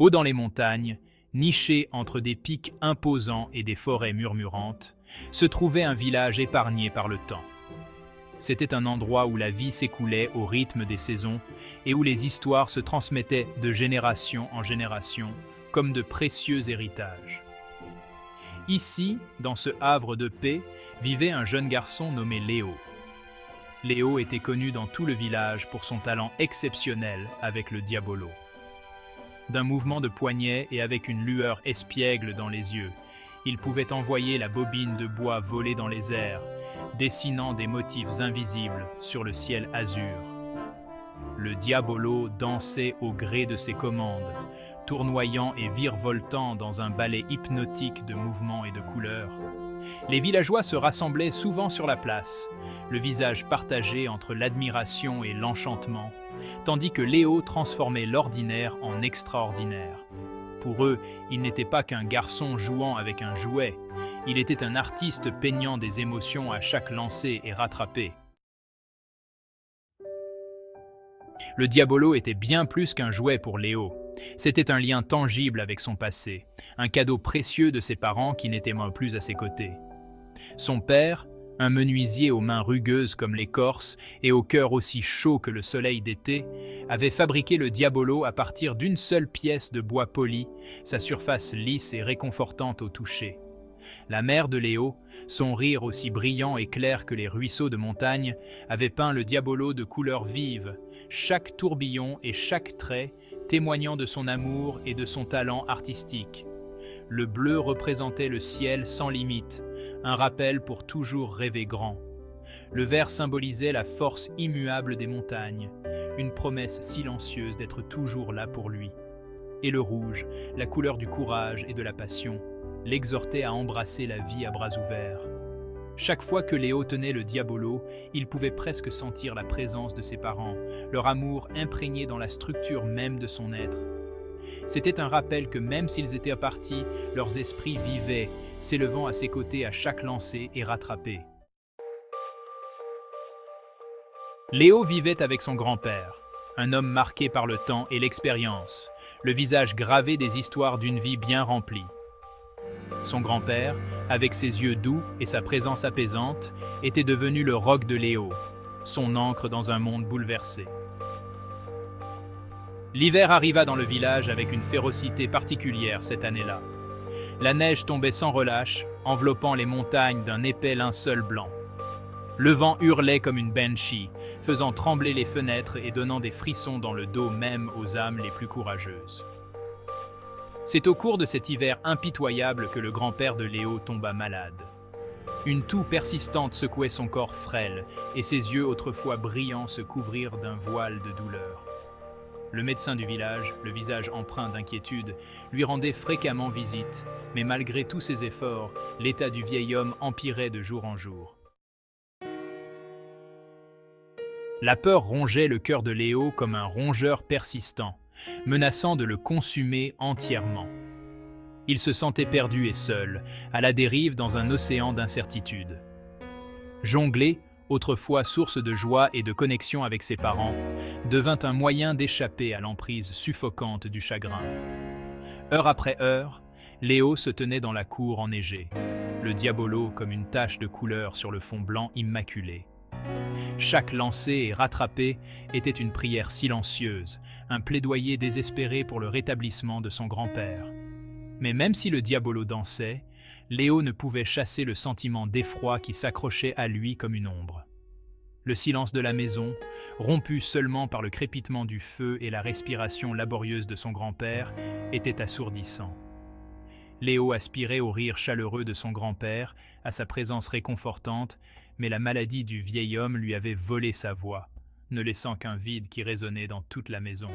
Haut dans les montagnes, niché entre des pics imposants et des forêts murmurantes, se trouvait un village épargné par le temps. C'était un endroit où la vie s'écoulait au rythme des saisons et où les histoires se transmettaient de génération en génération comme de précieux héritages. Ici, dans ce havre de paix, vivait un jeune garçon nommé Léo. Léo était connu dans tout le village pour son talent exceptionnel avec le diabolo. D'un mouvement de poignet et avec une lueur espiègle dans les yeux, il pouvait envoyer la bobine de bois voler dans les airs, dessinant des motifs invisibles sur le ciel azur. Le diabolo dansait au gré de ses commandes, tournoyant et virevoltant dans un ballet hypnotique de mouvements et de couleurs. Les villageois se rassemblaient souvent sur la place, le visage partagé entre l'admiration et l'enchantement, tandis que Léo transformait l'ordinaire en extraordinaire. Pour eux, il n'était pas qu'un garçon jouant avec un jouet, il était un artiste peignant des émotions à chaque lancer et rattrapé. Le diabolo était bien plus qu'un jouet pour Léo. C'était un lien tangible avec son passé, un cadeau précieux de ses parents qui n'étaient plus à ses côtés. Son père, un menuisier aux mains rugueuses comme l'écorce et au cœur aussi chaud que le soleil d'été, avait fabriqué le diabolo à partir d'une seule pièce de bois poli, sa surface lisse et réconfortante au toucher. La mère de Léo, son rire aussi brillant et clair que les ruisseaux de montagne, avait peint le diabolo de couleurs vives, chaque tourbillon et chaque trait témoignant de son amour et de son talent artistique. Le bleu représentait le ciel sans limite, un rappel pour toujours rêver grand. Le vert symbolisait la force immuable des montagnes, une promesse silencieuse d'être toujours là pour lui. Et le rouge, la couleur du courage et de la passion, l'exhortait à embrasser la vie à bras ouverts. Chaque fois que Léo tenait le diabolo, il pouvait presque sentir la présence de ses parents, leur amour imprégné dans la structure même de son être. C'était un rappel que même s'ils étaient partis, leurs esprits vivaient, s'élevant à ses côtés à chaque lancer et rattrapé. Léo vivait avec son grand-père, un homme marqué par le temps et l'expérience, le visage gravé des histoires d'une vie bien remplie. Son grand-père, avec ses yeux doux et sa présence apaisante, était devenu le roc de Léo, son ancre dans un monde bouleversé. L'hiver arriva dans le village avec une férocité particulière cette année-là. La neige tombait sans relâche, enveloppant les montagnes d'un épais linceul blanc. Le vent hurlait comme une banshee, faisant trembler les fenêtres et donnant des frissons dans le dos même aux âmes les plus courageuses. C'est au cours de cet hiver impitoyable que le grand-père de Léo tomba malade. Une toux persistante secouait son corps frêle et ses yeux autrefois brillants se couvrirent d'un voile de douleur. Le médecin du village, le visage empreint d'inquiétude, lui rendait fréquemment visite, mais malgré tous ses efforts, l'état du vieil homme empirait de jour en jour. La peur rongeait le cœur de Léo comme un rongeur persistant, menaçant de le consumer entièrement. Il se sentait perdu et seul, à la dérive dans un océan d'incertitude. Jongler, autrefois source de joie et de connexion avec ses parents, devint un moyen d'échapper à l'emprise suffocante du chagrin. Heure après heure, Léo se tenait dans la cour enneigée, le diabolo comme une tache de couleur sur le fond blanc immaculé. Chaque lancé et rattrapé était une prière silencieuse, un plaidoyer désespéré pour le rétablissement de son grand-père. Mais même si le diabolo dansait, Léo ne pouvait chasser le sentiment d'effroi qui s'accrochait à lui comme une ombre. Le silence de la maison, rompu seulement par le crépitement du feu et la respiration laborieuse de son grand-père, était assourdissant. Léo aspirait au rire chaleureux de son grand-père, à sa présence réconfortante, mais la maladie du vieil homme lui avait volé sa voix, ne laissant qu'un vide qui résonnait dans toute la maison.